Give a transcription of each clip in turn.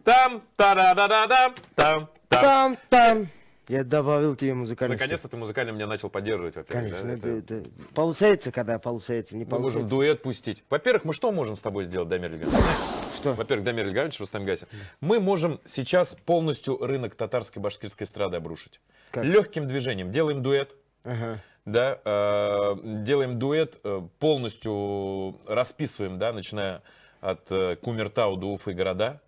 Там, та-да-да-да-дам, там, там. Там. Я добавил тебе музыкальность. Наконец-то ты музыкально меня начал поддерживать, во-первых. Конечно, да? это получается, когда получается, не Мы можем получается. дуэт пустить. Во-первых, мы что можем с тобой сделать, Дамир Ильганович? Что? Во-первых, Дамир Ильганович, Рустам Гасин. Мы можем сейчас полностью рынок татарской башкирской эстрады обрушить. Как? Легким движением. Делаем дуэт. Ага. Да, делаем дуэт, полностью расписываем, да, начиная от Кумертау до Уфы города.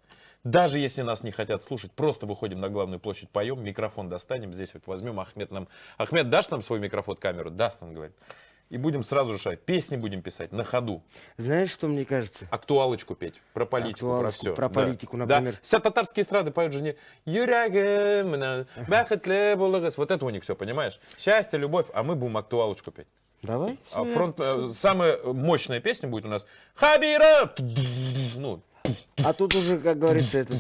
Даже если нас не хотят слушать, просто выходим на главную площадь, поем, микрофон достанем, здесь вот возьмем, Ахмед, дашь нам свой микрофон, камеру? Даст, он говорит. И будем сразу решать, песни будем писать на ходу. Знаешь, что мне кажется? Актуалочку петь, про политику, про все. Про политику, да. например. Да. Вся татарские эстрады поют же не «Юрягым, бахатле булыгас». Вот это у них все, понимаешь? Счастье, любовь, а мы будем актуалочку петь. Давай. А самая мощная песня будет у нас «Хабиров». Ну, А тут уже, как говорится, это...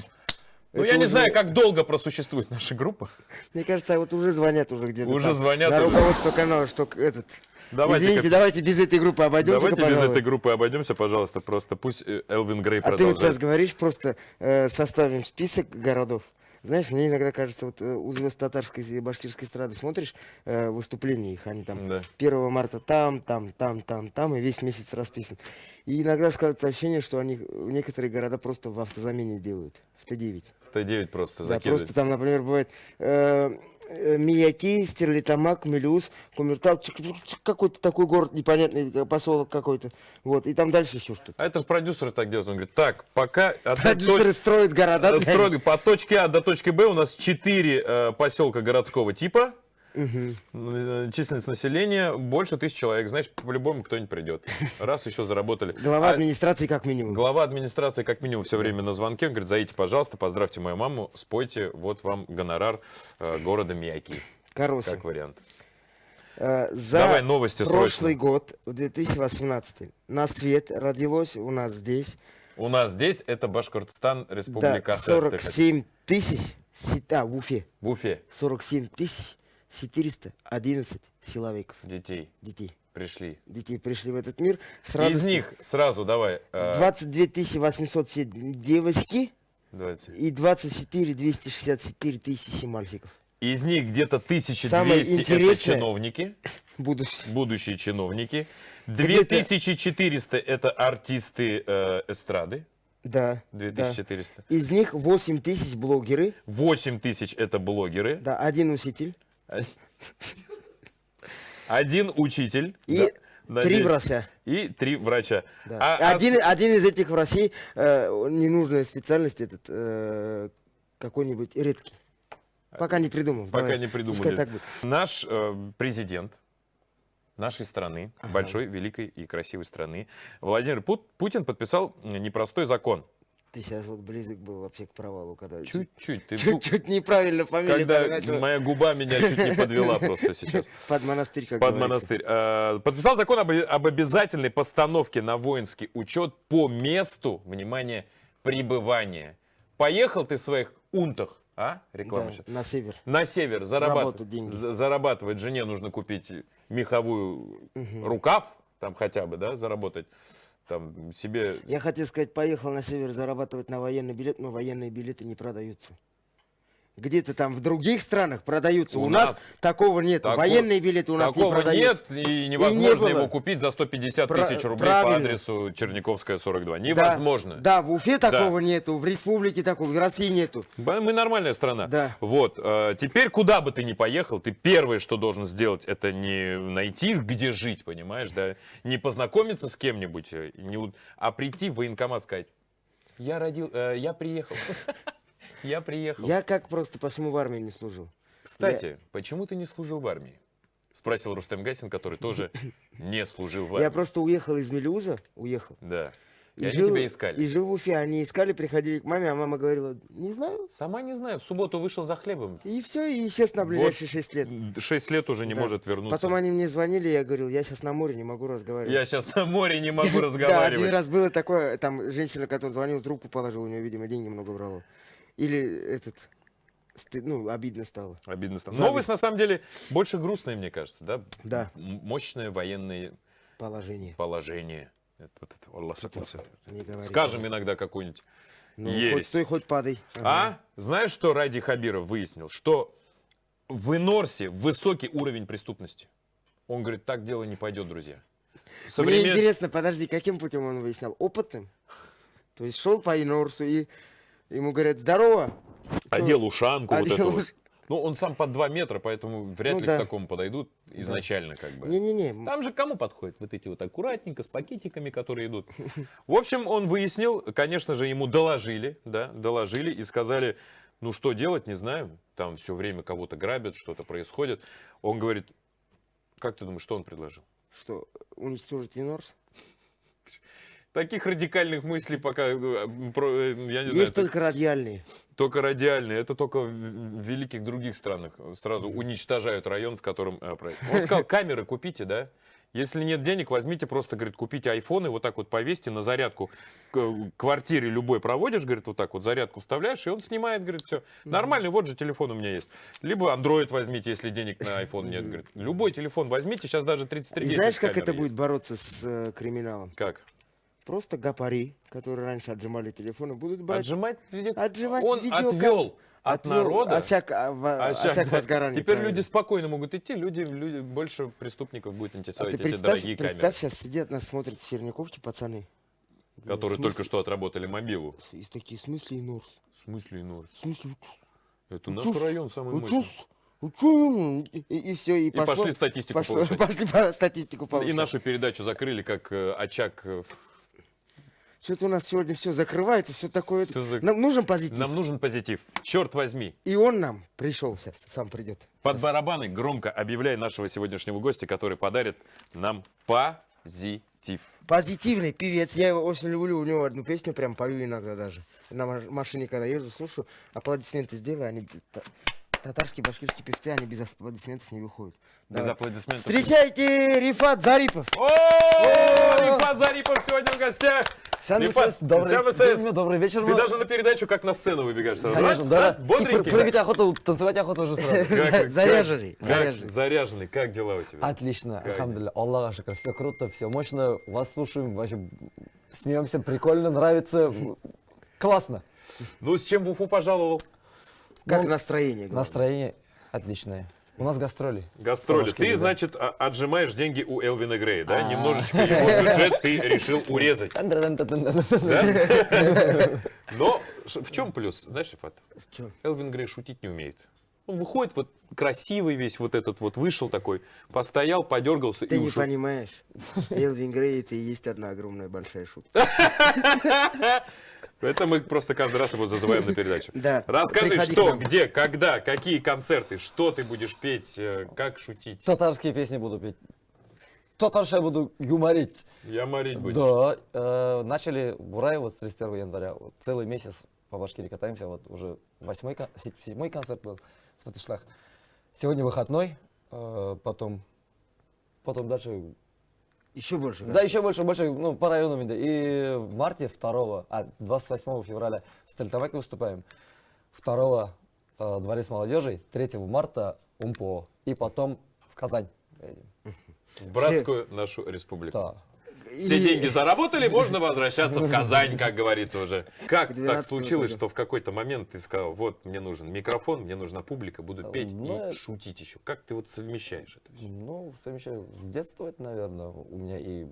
ну это я не уже- знаю, как долго просуществует наша группа. Мне кажется, вот уже звонят уже где-то. Уже там, звонят на уже. руководство канала, что этот... Давайте, Извините, давайте без этой группы обойдемся. давайте без пожалуй. этой группы обойдемся, пожалуйста. Просто пусть Элвин Грей А ты вот сейчас продолжает. говоришь, просто составим список городов. Знаешь, мне иногда кажется, вот у звезд татарской и башкирской эстрады смотришь выступления их, они там Да. 1 марта там, и весь месяц расписан. И иногда складывается ощущение, что они некоторые города просто в автозамене делают, в Т9. В Т9 просто Да, закидывать. просто там, например, бывает Мияки, Стерлитамак, Мелюз, Кумертау, какой-то такой город непонятный, поселок какой-то. Вот, и там дальше еще что-то. А это же продюсеры так делают. Он говорит, так, пока... Продюсеры строят города. Строго по точке А до точки Б у нас 4 поселка городского типа. Численность населения больше 1000 человек. Значит, по-любому кто-нибудь придет. Раз еще заработали. Глава администрации как минимум. Глава администрации как минимум все время на звонке. Он говорит, зайдите, пожалуйста, поздравьте мою маму, спойте, вот вам гонорар города Мияки. Короче, Как вариант. за Давай новости прошлый срочно. год, в 2018, на свет родилось у нас здесь У нас здесь это Башкортостан, Республика Ах, 47 тысяч, в Уфе, в Уфе 47 тысяч 411 человек, детей детей. пришли. Детей пришли в этот мир. С Из радостью. них сразу давай 22 807 девочки 20. и 24 264 тысячи мальчиков. Из них где-то 1200 Самое это интересное- чиновники, Будущее. будущие чиновники. Где-то- 2400 это артисты эстрады. Да. 2400. Да. Из них 8 тысяч блогеры, 8000 это блогеры. да, один учитель Один учитель. и да, 3 надеюсь, врача. И 3 врача. Да. А один из этих врачей, ненужная специальность, этот какой-нибудь редкий. Пока не придумал. Пока Давай, не пускай придумали. так будет. Наш президент нашей страны, большой, великой и красивой страны, Владимир Путин подписал непростой закон. Ты сейчас вот близок был вообще к провалу, когда Чуть-чуть. Ты чуть неправильно фамилию когда начал. моя губа меня чуть не подвела просто сейчас. Под монастырь, как Под говорится. монастырь. Подписал закон об обязательной постановке на воинский учет по месту, внимание, пребывания. Поехал ты в своих унтах, а? Реклама Да, сейчас. на север. На север Работать деньги. зарабатывать. Жене нужно купить меховую рукав, там хотя бы, да, заработать. Там себе... Я хотел сказать, поехал на север зарабатывать на военный билет, но военные билеты не продаются. Где-то там в других странах продаются. У нас такого нет. Военные билеты у нас не такого продаются. нет, и невозможно не было. его купить за 150 тысяч рублей правильно. по адресу Черниковская, 42. Да, Невозможно. Да, в Уфе такого нету, в республике такого, в России нету. Мы нормальная страна. Да. Вот. Теперь, куда бы ты ни поехал, ты первое, что должен сделать, это не найти, где жить, понимаешь, да? Не познакомиться с кем-нибудь, а прийти в военкомат, сказать, я приехал. Я приехал. Я как просто почему в армии не служил? Кстати, почему ты не служил в армии? Спросил Рустем Гасин, который тоже не служил в армии. Я просто уехал из Мелюза, Да. И они тебя искали. И жил в Уфе. Они искали, приходили к маме, а мама говорила, не знаю. Сама не знаю. В субботу вышел за хлебом. И все, и исчез на ближайшие 6 лет. 6 лет уже не Да. может вернуться. Потом они мне звонили, я говорил, я сейчас на море, не могу разговаривать. Я сейчас на море не могу Да, один разговаривать. раз было такое, там женщина, которая звонила, трубку положила, у нее, видимо, деньги много брала. Или обидно стало. Обидно стало. Зависть. Новость, на самом деле, больше грустная, мне кажется, да? Да. Мощное военное Положение. положение. Аллах сакласын. Не говори, Скажем пожалуйста. иногда какую-нибудь Ну, ересь. хоть стой, хоть падай. А? Знаешь, что Ради Хабиров выяснил? Что в Инорсе высокий уровень преступности. Он говорит, так дело не пойдет, друзья. Мне интересно, подожди, каким путем он выяснял? Опытным? То есть шел по Инорсу и ему говорят, здорово. Одел ушанку, вот это Одел вот. Ну, он сам под 2 метра, поэтому вряд Ну ли да. к такому подойдут изначально, как бы. Не-не-не. Там же кому подходит? Вот эти вот аккуратненько, с пакетиками, которые идут. В общем, он выяснил, конечно же, ему доложили, да, доложили и сказали, ну что делать, не знаю. Там все время кого-то грабят, что-то происходит. Он говорит, как ты думаешь, что он предложил? Что, уничтожить Инорс? Таких радикальных мыслей пока, я не знаю, Есть только радиальные. только радиальные. Это только в великих других странах сразу уничтожают район, в котором... Он сказал, камеры купите, да? Если нет денег, возьмите просто, говорит, купите айфон и вот так вот повесьте на зарядку к квартире любой проводишь, говорит, вот так вот зарядку вставляешь, и он снимает, говорит, все. Нормальный, вот же телефон у меня есть. Либо Android возьмите, если денег на iPhone нет, говорит. Любой телефон возьмите, сейчас даже 33 И 10 знаешь, как камер это есть. будет бороться с криминалом? Как? Просто гопари, которые раньше отжимали телефоны, будут брать... Отжимать? Отжимать Он видеокам- отвел от народа. Очаг Да. возгорания. Теперь правильно. люди спокойно могут идти, люди больше преступников будет А интересовать ты эти дорогие камеры, представь, сейчас сидят, нас смотрят в Черняковке пацаны. которые В смысле? только что отработали мобилу. И такие, в смысле Инорс? В смысле Инорс? В смысле? Это Ну наш чё, район самый Ну мощный. чё, ну чё, и все, и И пошло. пошли статистику Пошло, повышать. пошли по статистику И повышать. нашу передачу закрыли как очаг. Что-то у нас сегодня все закрывается, все такое. Всё зак- Нам нужен позитив. Нам нужен позитив. Черт возьми. И он нам пришел сейчас, сам придет. Под барабаны громко объявляй нашего сегодняшнего гостя, который подарит нам позитив. Позитивный певец. Я его очень люблю. У него одну песню прям пою иногда даже. На машине, когда езжу, слушаю. Аплодисменты сделаю. Они татарские, башкирские певцы, они без аплодисментов не выходят. Без Давай. аплодисментов. Встречайте Рифат Зарипов. О, Рифат Зарипов сегодня в гостях. Сам Рифат, добрый, сам добрый вечер. Ты даже на передачу как на сцену выбегаешь сразу. Конечно, А? да. А? Бодренький? Прыгать охоту, танцевать охоту уже сразу. Заряженный. Заряженный. Как дела у тебя? Отлично, Как? алхамдулилля, Аллаха шикар, все круто, все мощно, вас слушаем, вообще смеемся, прикольно, нравится, классно. Ну, с чем в Уфу пожаловал? Как Ну, настроение? главное? Настроение отличное. У нас гастроли. Гастроли. По Ты, Башкирии, да. значит, отжимаешь деньги у Элвина Грея, да? Немножечко его бюджет ты решил урезать. Да? Но в чем плюс? Знаешь, Рифат? В чём? Элвин Грей шутить не умеет. Он выходит вот красивый весь вот этот вот, вышел такой, постоял, подергался Ты и не ушел. понимаешь. Элвин Грей это и есть одна огромная большая шутка. Это мы просто каждый раз его зазываем на передачу. Да. Расскажи, Приходи что, к нам. где, когда, какие концерты, что ты будешь петь, как шутить. Татарские песни буду петь. Татарша буду юморить. Я морить буду. Да, начали в Бурае вот с 31 января, вот целый месяц по Башкирии катаемся, вот уже 7-й концерт был в Татышлах. Сегодня выходной, потом дальше, Еще больше. да, еще больше, ну, по районам, да. И в марте 28 февраля в Стерлитамаке выступаем, 2 Дворец молодежи, 3 марта УМПО, и потом в Казань поедем. В братскую нашу республику. Да. Все деньги заработали, можно возвращаться в Казань, как говорится уже. Как так 12 случилось, года. что в какой-то момент ты сказал, вот мне нужен микрофон, мне нужна публика, буду петь Ну, и шутить еще. Как ты вот совмещаешь это все? Ну, совмещаю с детства, это, наверное, у меня и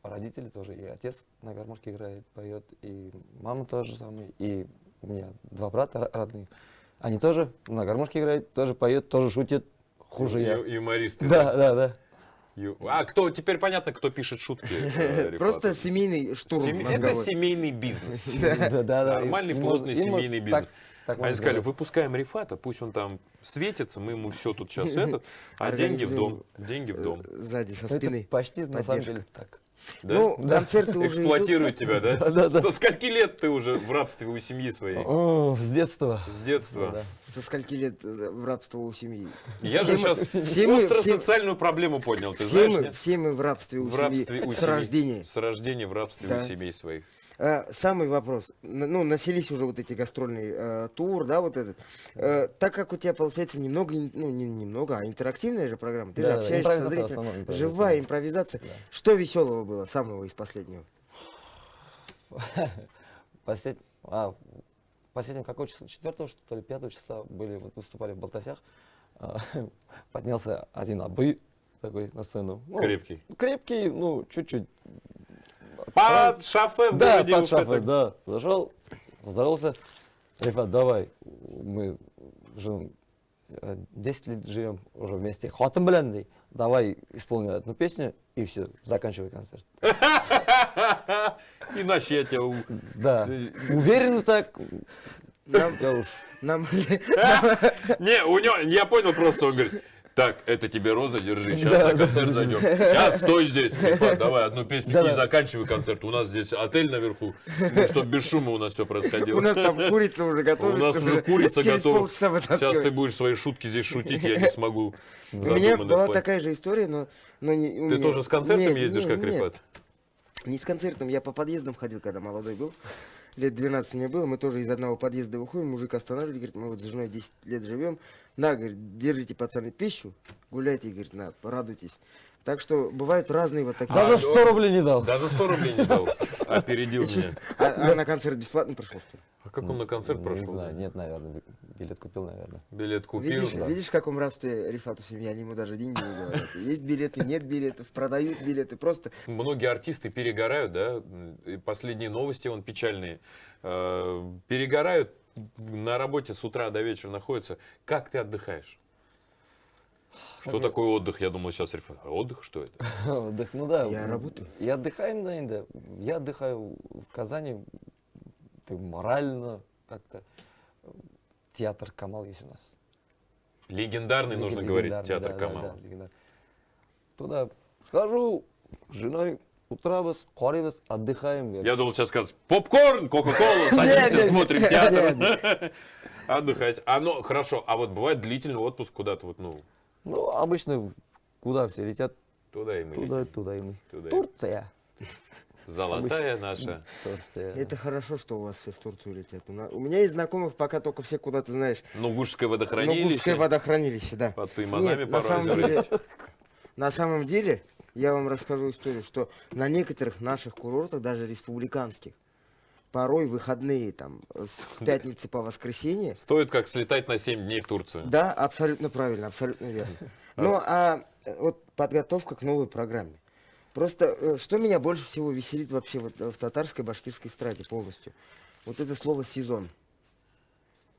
родители тоже, и отец на гармошке играет, поет, и мама тоже самое, и у меня 2 брата родных, они тоже на гармошке играют, тоже поют, тоже шутят, хуже я. Юмористы. Да. А кто, теперь понятно, кто пишет шутки. Рифат. Просто семейный штурм. Это разговор. семейный бизнес. Да. Нормальный, И плотный можно- семейный бизнес. так Они можно сказали, сказать. выпускаем Рифата, пусть он там светится, мы ему все тут сейчас а деньги в дом. Деньги в дом. Сзади, со Ну, это спины. почти, на самом Поддержка. деле, так. Да? Ну, концерты уже Эксплуатируют тебя, да? Да. Со скольки лет ты уже в рабстве у семьи своей? О, с детства. С детства. Да. Со скольки лет в рабство у семьи? Я Все же мы- сейчас все мы- остро все- социальную проблему поднял, ты Все знаешь, мы, нет? все мы в рабстве у В рабстве семьи у с семей. рождения. С рождения в рабстве Да. у семей своих. Самый вопрос. Ну, начались уже вот эти гастрольные тур, да, вот этот. Так как у тебя получается немного, ну, не немного, а интерактивная же программа. Ты же Да, общаешься со импровизация в зрителем. основном, импровизация. Живая импровизация. Что веселого было, самого из последнего? последнем какого числа? 4 что ли, 5 числа были, вот выступали в Балтасях. Поднялся один абы такой на сцену. Ну, Крепкий. Крепкий, ну, чуть-чуть. Под шафе в Да, городе под Уфе, шафой, так. да. Зашел, поздоровался. Ребят, давай, мы живем, 10 лет живем уже вместе. Хватым, блин, давай исполним одну песню, и все, заканчивай концерт. Иначе я тебя... Да, уверенно так. Нам, Я уж... нам, Не, у него, я понял просто, он говорит, так, это тебе роза, держи, сейчас Да, на да, концерт да, зайдем. Сейчас стой здесь, Рифат, давай одну песню Да, и да. заканчивай концерт. У нас здесь отель наверху, ну, чтобы без шума у нас все происходило. у нас там курица уже У готовится. нас уже курица через готова. полчаса Сейчас ты вытаскивать. будешь свои шутки здесь шутить, я не смогу. У меня Задуманность была плохая. такая же история, но не у Ты меня. тоже с концертом Нет, ездишь, нет, как нет. Рифат? Не с концертом, я по подъездам ходил, когда молодой был. Лет 12 мне было, мы тоже из одного подъезда выходим, мужик останавливает, говорит, мы вот с женой 10 лет живем. На, говорит, держите, пацаны, 1000, гуляйте, говорит, на, порадуйтесь. Так что бывают разные вот такие. Даже 100 рублей не дал. Даже 100 рублей не дал. Опередил меня. А на концерт бесплатно пришел, что ли? А как он на концерт Не прошел? знаю, нет, наверное, билет купил, наверное. Билет купил. Видишь, да. видишь, в каком рабстве Рифату семья, они ему даже деньги не говорят. Есть билеты, нет билетов, продают билеты, просто... Многие артисты перегорают, да, и последние новости, он печальные, перегорают, на работе с утра до вечера находятся. Как ты отдыхаешь? Что такое отдых? Я думал сейчас, Рифат, отдых, что это? Отдых, ну да. Я работаю. Я отдыхаю, да. Я отдыхаю в Казани, так морально как-то. Театр Камал есть у нас. Легендарный, нужно говорить, Легендарный, театр да, Камал. да, легендарный. Туда схожу, с женой, утробыз, корибыз, отдыхаем. говорит. Я думал сейчас сказать, попкорн, кока-кола, садимся, Нет, смотрим нет, театр. нет. Отдыхать. А ну, хорошо, а вот бывает длительный отпуск куда-то вот, ну, Ну, обычно куда все летят? туда и мы Туда, летим. туда и мы. Туда и- Турция. Золотая наша. Турция. Это хорошо, что у вас все в Турцию летят. У меня есть знакомых, пока только все куда-то, знаешь, Нугушское Нугурское водохранилище. водохранилище, да. Под Туймазами Нет, на порой самом деле, залезть. на самом деле, я вам расскажу историю, что на некоторых наших курортах, даже республиканских, порой выходные там с пятницы по воскресенье, Стоит как слетать на 7 дней в Турцию. да, абсолютно правильно, абсолютно верно. Ну, вот подготовка к новой программе. Просто, что меня больше всего веселит вообще вот в татарской, башкирской эстраде полностью? Вот это слово «сезон».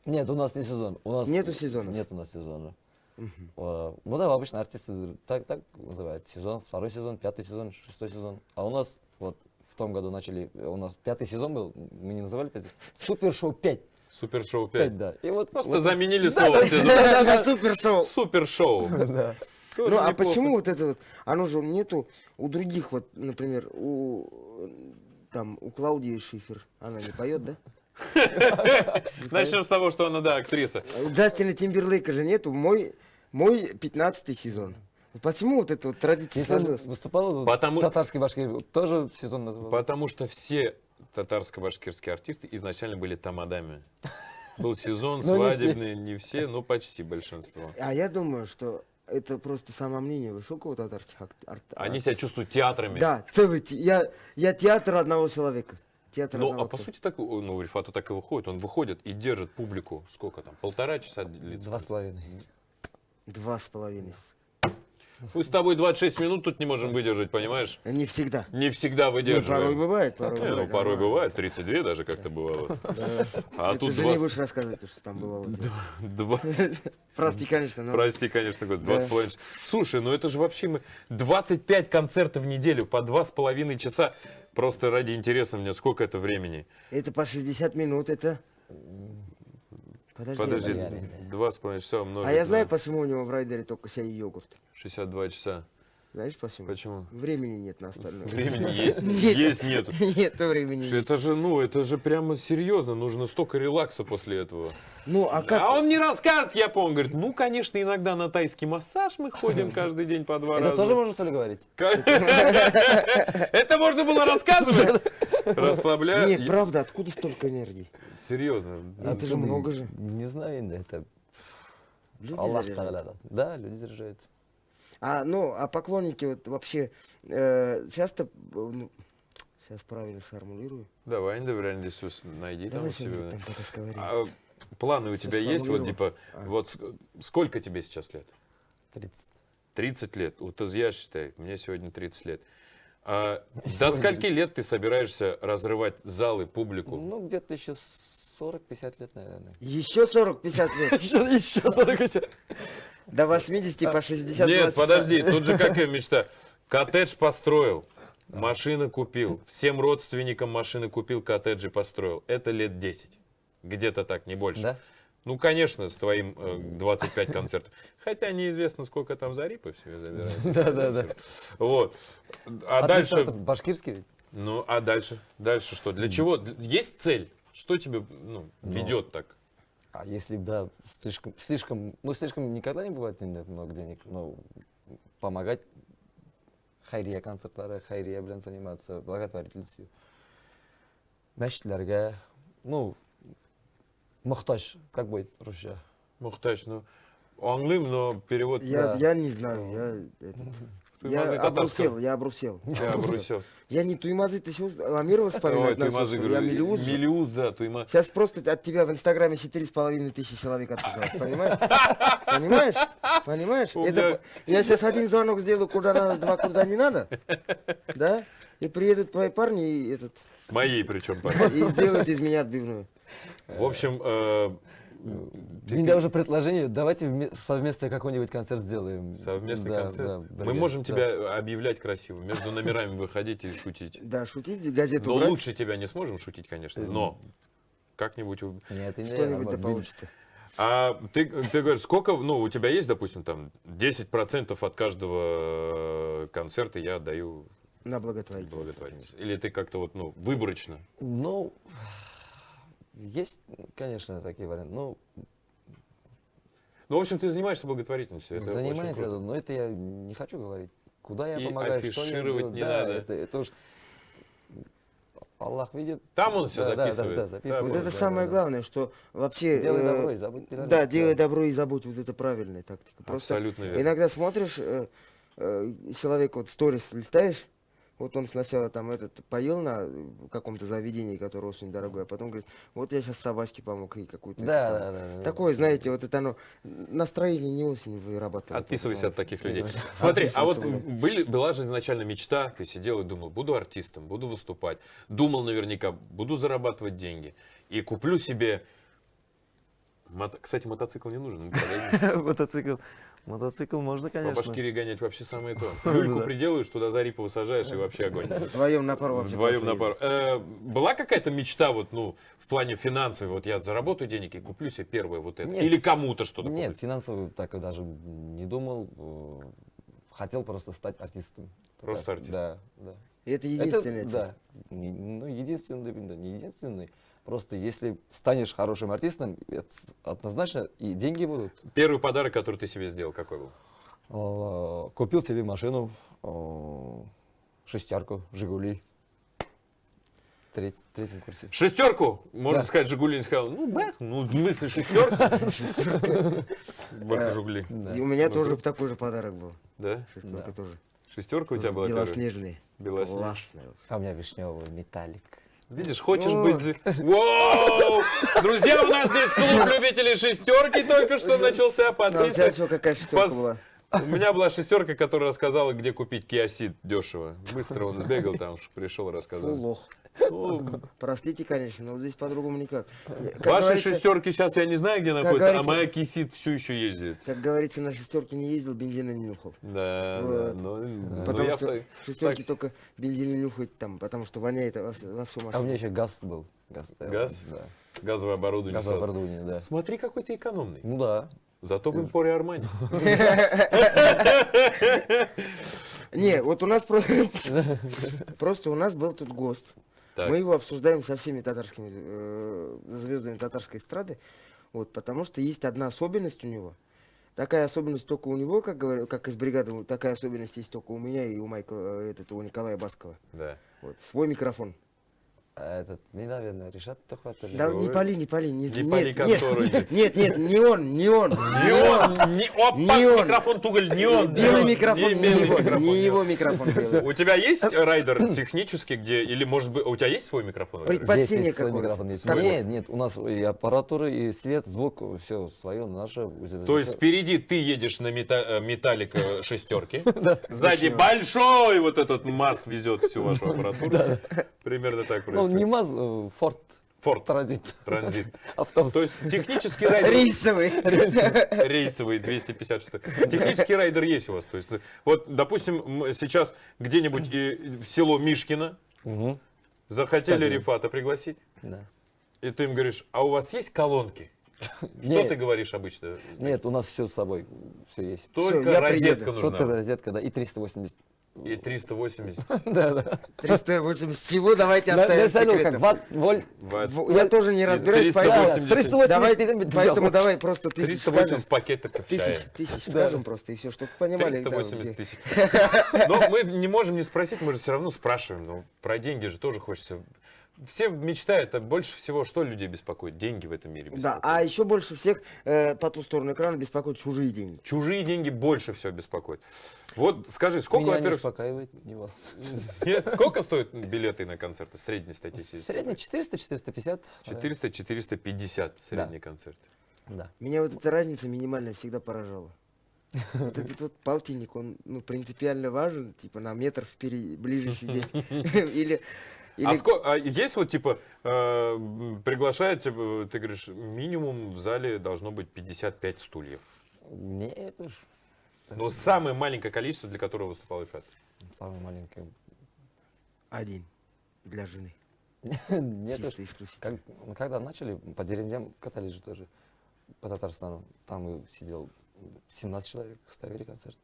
Нет, у нас не сезон. У нас Нету сезона? Нет у нас сезона. Ну да, обычно артисты так называют. Сезон, второй сезон, 5-й сезон, 6-й сезон. А у нас вот в том году начали, у нас 5-й сезон был, мы не называли 5, Супершоу 5. Супершоу 5, 5. да. И вот, Просто вот- заменили Да, слово да, сезон. Да-да-да, супершоу. Супершоу. Да. Тоже Ну, а неплохо. почему вот это вот, оно же нету у других, вот, например, у Клаудии Шифер, она не поет, да? Начнем с того, что она, да, актриса. А у Джастина Тимберлейка же нету, мой 15-й сезон. Почему вот эта вот традиция Если он сложилась? выступал в Потому- татарской башке, тоже сезон называл. Потому что все татарско-башкирские артисты изначально были тамадами. Был сезон Но не все. свадебный, не все, но почти большинство. А я думаю, что это просто самомнение высокого татарских Они себя чувствуют театрами. Да, целый, я театр одного человека. Театр Ну, одного а по человека. сути, так, ну, Рифата так и выходит. Он выходит и держит публику. Сколько там? 1,5 часа длится? 2,5. 2,5. Мы с тобой 26 минут тут не можем выдержать, понимаешь? Не всегда. Не всегда Не, порой выдерживаем. бывает, порой Не, ну, бывает. порой нормально. бывает, 32 даже как-то бывало. А Ты тут же 2... не будешь рассказывать, что там было. Прости, конечно, но... Прости, конечно, год, Да. 2,5 часа. Слушай, ну это же вообще мы 25 концертов в неделю по 2,5 часа. Просто ради интереса мне сколько это времени? Это по 60 минут, это... Подожди, Реально. 2,5 часа умножить А я на знаю, почему у него в райдере только сей йогурт. 62 часа. Знаешь почему? Почему? Времени нет на остальное. Времени есть, Есть. есть нету. Нет времени. есть. Это же, ну, это же прямо серьезно, нужно столько релакса после этого. Ну, а как... А он не расскажет, я помню, говорит, ну, конечно, иногда на тайский массаж мы ходим каждый день по 2 Это раза. тоже можно, что ли, говорить? Это можно было рассказывать? Расслабляю. Нет, правда, откуда столько энергии? Серьезно. Это же много же. Не знаю, да, это Люди Аллах заряжают. Та'аля. Да, люди заряжают. А поклонники вот вообще часто, ну, Сейчас правильно сформулирую. Давай, давай, Иисус, найди там Давай у себя. что-нибудь там пока сговорим. А планы у Всё тебя есть? Вот, сформулировал. типа, А. вот сколько тебе сейчас лет? 30. 30 лет. Вот я считаю, мне сегодня 30 лет. До Сегодня скольки лет ты собираешься разрывать залы, публику? Ну, где-то еще 40-50 лет, наверное. Еще 40-50 лет. Еще 40-50. До 80 по 60. Нет, подожди, тут же какая мечта. Коттедж построил, машины купил, всем родственникам машины купил, коттеджи построил. Это лет 10. Где-то так, не больше. Да? Ну, конечно, с твоим 25 концертов. Хотя неизвестно, сколько там Зарипов себе забирает. Да. Вот. А Отлично, дальше... это башкирский ведь? Ну, а дальше? Дальше что? Для чего? Есть цель? Что тебе ведет так? А если, да, слишком никогда не бывает много денег, но помогать хайрия концертлары, хайрия белән заниматься, благотворительностью. Мәчетләргә, ну, мохтаж, как будет русча? Мухтач, ну, аңлыйм, но перевод... Я не знаю, я Туймазы татарского. я обрусел. Я бросил. Я не Туймазы, ты еще Амирова Ой, вспоминать начал, Туймазы, что я говорю, Мелиуз. Мелиуз, да, Туйма. Сейчас просто от тебя в Инстаграме 4500 человек отписалось, понимаешь? Понимаешь? У Это, меня- я сейчас один звонок сделаю, куда надо, два куда не надо, да? И приедут твои парни Моей причем. и сделают из меня отбивную. В общем, У меня уже предложение, давайте совместно какой-нибудь концерт сделаем. совместный Да, концерт. да, Мы бригада, можем да. тебя объявлять красиво, между номерами выходить и шутить. Да, шутить, газету Но брать, лучше тебя не сможем шутить, конечно, но как-нибудь... Нет, что-нибудь да получится. А ты говоришь, сколько, ну, у тебя есть, допустим, там 10% от каждого концерта я отдаю На благотворительность. благотворительность? Или ты как-то вот, ну, выборочно? Ну, есть, конечно, такие варианты. Ну, Ну, в общем, ты занимаешься благотворительностью, это очень занимается, круто. но это я не хочу говорить. Куда я И помогаю, что я афишировать делаю. не Да, надо. это уж Аллах видит. Там он все Да, да, записывает. да, записывает. Там Вот он- это да, самое да. главное, что вообще... Делай добро и забудь пирамид. Да, делай добро и забудь, вот это правильная тактика. Просто Абсолютно верно. иногда смотришь, человек вот сторис листаешь, вот он сначала там поел на каком-то заведении, которое очень дорогое, а потом говорит, вот я сейчас собачке помог и какую-то... Да, там. да, да. Такое, знаете, вот это оно, настроение не очень вырабатывает. Отписывайся от Поэтому- таких людей. Да. Смотри, а вот Отписываться буду. была же изначально мечта, ты сидел и думал, буду артистом, буду выступать. Думал наверняка, буду зарабатывать деньги. И куплю себе... Кстати, мотоцикл не нужен. Мотоцикл можно, По конечно. Башкирии гонять вообще самое то. Люльку приделаешь, туда Зарипова сажаешь и вообще огонь. Вдвоем на пару вообще Вдвоем на классно пару. Была какая-то мечта вот, ну, в плане финансовой, вот я заработаю денег и куплю себе первое вот это? Нет. Или кому-то что-то Нет, купить? финансово так и даже не думал. Хотел просто стать артистом. Просто артистом. Да, да. И это единственное. Это, да. Ну, единственный, да, не единственный. Просто если станешь хорошим артистом, это однозначно и деньги будут. Первый подарок, который ты себе сделал, какой был? Купил себе машину, шестерку, Жигули. В третьем курсе. Шестерку, можно Да. сказать, Жигули не сказал. Ну, бэх, ну, в смысле, шестерка? Бэх, Жигули. И у меня тоже такой же подарок был. Да? Шестерка тоже. Шестерка у тебя была первая? Белоснежный. Белоснежный. Классный. А у меня вишневый металлик. Видишь, хочешь О. быть... Воу! Друзья, у нас здесь клуб любителей шестерки только что начался. А у тебя Подписывайтесь. что, какая шестерка Пос- была? У меня была шестерка, которая рассказала, где купить Киосит дешево. Быстро он сбегал там, пришел и Фу, рассказал. лох. Ну, Простите, конечно, но здесь по-другому никак. Как ваши говорится- шестерки сейчас я не знаю, где находятся, говорится- а моя Кисит все еще ездит. Как говорится, на шестерке не ездил, бензина не нюхал. Да, Вот. да, но Потому я что в шестерки такси. только бензин не нюхать там, потому что воняет во всю А у меня машину. еще газ был. Газ? стоял. Газ? Да. Газовое оборудование. Газовое сразу. оборудование, да. Смотри, какой ты экономный. Ну да. Зато в импоре Армани. Не, вот у нас просто у нас был тут ГОСТ. Так. Мы его обсуждаем со всеми татарскими звездами татарской эстрады, вот, потому что есть одна особенность у него. Такая особенность только у него, как говорю, как из бригады, такая особенность есть только у меня и у у Николая Баскова. Да. Вот, свой микрофон. А этот, не, наверное, решат, кто хватает. Да не пали, Не нет, пали, нет, который- нет, не он. Не он, опа, Не он. микрофон Туголь, не он. Белый микрофон, Не не белый его, микрофон, не нет. его микрофон белый. У тебя есть райдер технический, где, или может быть, у тебя есть свой микрофон? Предпо- Спасение Есть свой какое? микрофон. Есть. Свой. Нет, нет, у нас и аппаратура, и свет, звук, все свое, наше. То есть впереди ты едешь на металлика шестерки, сзади большой вот этот МАЗ везет всю вашу аппаратуру. Примерно так Ну, не происходит. МАЗ, Форд Форд Транзит. Транзит. Автобус. То есть технический райдер Рейсовый. рейсовый 256. Технический райдер есть у вас. То есть, вот, допустим, сейчас где-нибудь в село Мишкино Мгм. захотели Кстати. Рифата пригласить, Да. и ты им говоришь, а у вас есть колонки? Что Нет. ты говоришь обычно? Нет, у нас все с собой, все есть. Только Всё, я розетка приеду. Только нужна. розетка, да, и 380. И 380 Да, да. 380 чего? Давайте На оставим салют, как секретом. ватт, вольт. ватт. Я тоже не И разбираюсь, 380. поэтому... Давай, 380. поэтому давай просто тысяч скажем. 380 пакетиков чая. Тысяч скажем просто, и все, чтобы понимали. да, 380 где. тысяч. Но мы не можем не спросить, мы же все равно спрашиваем. Ну, про деньги же тоже хочется. Все мечтают, а больше всего что людей беспокоит? Деньги в этом мире Да, беспокоят. а еще больше всех по ту сторону экрана беспокоят чужие деньги. Чужие деньги больше всего беспокоят. Вот скажи, сколько, Меня не во-первых, успокаивает, не вас. нет, сколько стоят билеты на концерты? Среднестатистический. Средний 400-450. 400-450 средний концерт. Да. Меня вот эта разница минимальная всегда поражала. Вот этот вот полтинник, он ну, принципиально важен, типа на метр ближе сидеть. Или... А есть вот типа приглашают, типа, ты говоришь, минимум в зале должно быть 55 стульев. Нет уж. Но самое маленькое количество, для которого выступал Рифат. Самый маленький. один для жены. Нет уж. Чисто исключительно. Когда начали, по деревням катались же тоже. По Татарстану. Там и сидел 17 человек, ставили концерт.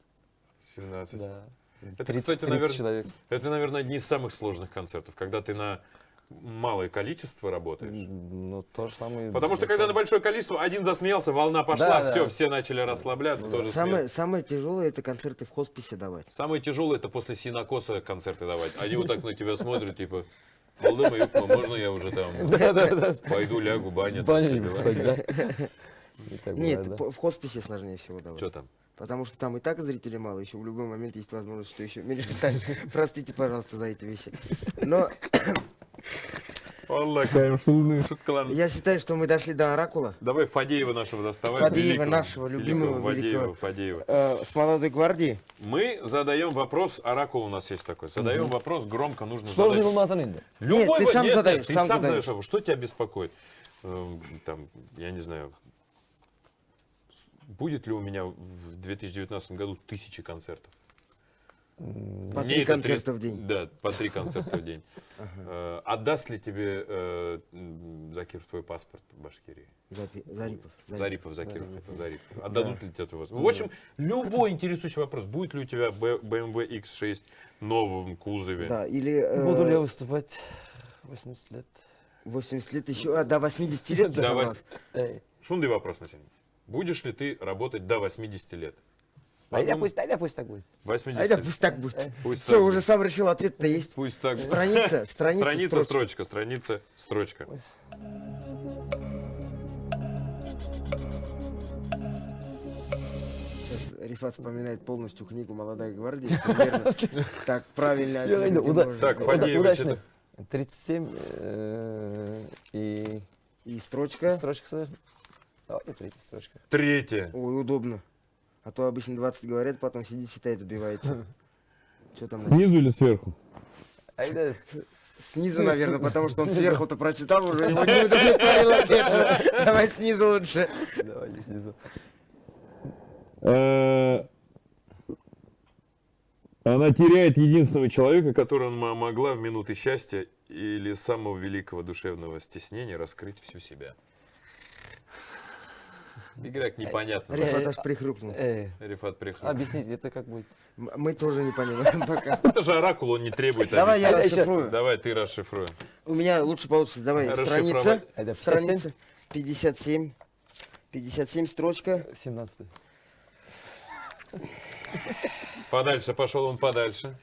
17. Да. Это, 30, кстати, 30 наверное, человек. это, наверное, одни из самых сложных концертов, когда ты на малое количество работаешь. Ну, то же самое. Потому что когда на большое количество, один засмеялся, волна пошла, Да, все, да. все начали расслабляться, тоже смех. Самое тяжелое это концерты в хосписе давать. Самое тяжелое это после синокоса концерты давать. Они вот так на тебя смотрят, типа, Балдыма, юбка, можно я уже там пойду лягу, баня. Баня не кстати, да? И так Нет, бывает, да. в хосписе сложнее всего давать. Что там? Потому что там и так зрителей мало, еще в любой момент есть возможность, что еще меньше станет. Простите, пожалуйста, за эти вещи. Но Аллах, конечно, умные шуткаланы. я считаю, что мы дошли до оракула. Давай Фадеева нашего доставай. Фадеева нашего любимого, Фадеева, Фадеева. С молодой гвардии. Мы задаем вопрос, оракул у нас есть такой. Задаем вопрос, громко нужно Что же задать. Алмазанин? Любой ты вот- сам задаешь, ты сам сам задаешь. задаешь вопрос. Что тебя беспокоит? Там, я не знаю, будет ли у меня в 2019 году 1000 концертов? По Мне 3 это концерта в день. Да, по 3 концерта в день. Отдаст ли тебе Закир твой паспорт в Башкирии? Зарипов. Зарипов, Закиров, это Зарипов. Отдадут ли тебе твой паспорт? В общем, любой интересующий вопрос. Будет ли у тебя BMW X6 в новом кузове? Да, или Буду ли я выступать 80 лет? 80 лет еще, до 80 лет ты Да, собрался. Эй. Шунный вопрос на сегодня. Будешь ли ты работать до 80 лет? Айда пусть так будет. 80 Айда, лет. пусть так будет. Пусть Все, так уже будет. сам решил, ответ-то есть. Пусть так будет. Страница, Страница, строчка. страница, строчка. Сейчас Рифат вспоминает полностью книгу «Молодая гвардия». Примерно так правильно. Я ответить иду, можно. Так, Фадеева, Удачно. что-то. 37 и И строчка. строчка. Сюда. Давайте третья строчка. Третье. Ой, удобно. А то обычно 20 говорят, потом сидит, считает, сбивается. Что там? Снизу или сверху? Айда Снизу, наверное, потому что он сверху-то прочитал уже, его не удовлетворил ответ. Давай снизу лучше. Давайте снизу. Она теряет единственного человека, Которую она могла в минуты счастья или самого великого душевного стеснения раскрыть всю себя. Игрок непонятно. Рифат аж прихрупнул. Рифат приехал. Объясните, это как будет? Мы тоже не понимаем пока. Это же оракул, он не требует. Давай я объяснений. расшифрую. Давай, ты расшифруй. У меня лучше получится. Давай, Расшифровать. страница. Это 57? Страница 57. 57 строчка. 17. Подальше, пошел он подальше.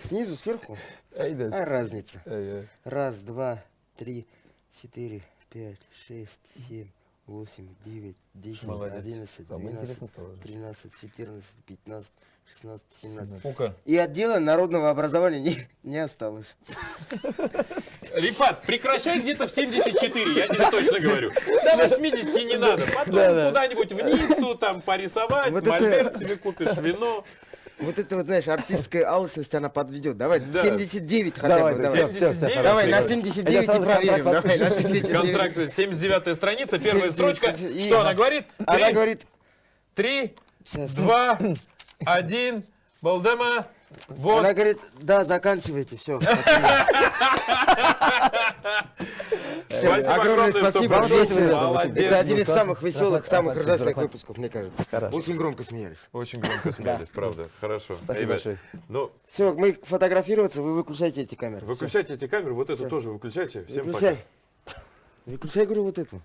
Снизу снизу, сверху? Ай, да. А разница. Ай-яй. Раз, два, три, 4, 5, 6, 7, 8, 9, 10, Молодец. 11, Самое 12, интересное стало уже. 13, 14, 15, 16, 17. Фука. И отдела народного образования не осталось. Рифат, прекращай где-то в 74, я тебе точно говорю. До 80 не надо. Потом куда-нибудь в Ниццу, там порисовать, Вот это- мольберт себе купишь, вино. Вот это вот, знаешь, артистская алчность, она подведет. Давай, Да. 79 хотя Давай, бы. да, Давай, всё, всё, давай на хорошо. 79 и сразу проверим. контракт Давай, на подпишем. 79. Контракт, 79-я страница, первая 79, строчка. и- Что она говорит? Она говорит, 3, сейчас. 2, 1, Балдема. Вот. Она говорит, да, заканчивайте, все. Спасибо огромное огромное, что спасибо. пришел. Весело. Молодец. Это один из самых веселых, самых Захватывай, ржачных захватывай. выпусков, мне кажется. Хорошо. Очень громко смеялись. Очень громко смеялись, правда. Хорошо. Спасибо Ребят, большое. ну, Все, мы фотографироваться, вы выключайте эти камеры. выключайте эти камеры, вот эту Всё. тоже выключайте. Всем пока. Выключай. Выключай, говорю, вот эту.